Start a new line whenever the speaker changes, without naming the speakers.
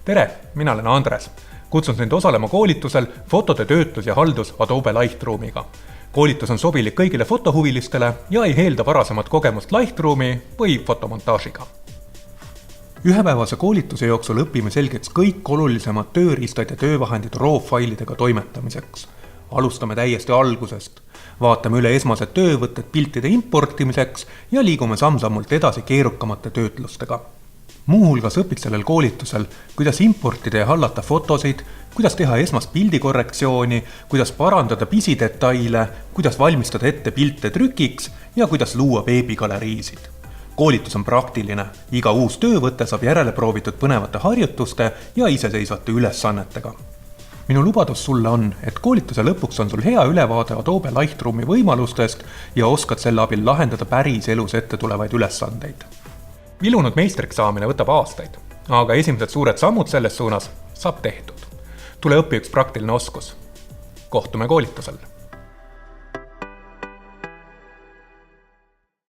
Tere, mina olen Andres. Kutsun sind osalema koolitusel Fotode töötlus ja haldus Adobe Lightroomiga. Koolitus on sobilik kõigile fotohuvilistele ja ei eelda varasemat kogemust Lightroomi või fotomontaažiga. Ühepäevase koolituse jooksul õpime selgeks kõik olulisemad tööriistad ja töövahendid RAW-failidega toimetamiseks. Alustame täiesti algusest. Vaatame üle esmased töövõtted piltide importimiseks ja liigume samm-sammult edasi keerukamate töötlustega. Muuhulgas õpid sellel koolitusel, kuidas importida ja hallata fotosid, kuidas teha esmast pildikorrektsiooni, kuidas parandada pisidetaile, kuidas valmistada ette pilte trükiks ja kuidas luua veebigaleriisid. Koolitus on praktiline. Iga uus töövõte saab järele proovitud põnevate harjutuste ja iseseisvate ülesannetega. Minu lubadus sulle on, et koolituse lõpuks on sul hea ülevaade Adobe Lightroomi võimalustest ja oskad selle abil lahendada päris elus ette tulevaid ülesandeid. Vilunud meistriks saamine võtab aastaid, aga esimesed suured sammud selles suunas saab tehtud. Tule õpi üks praktiline oskus. Kohtume koolitusel.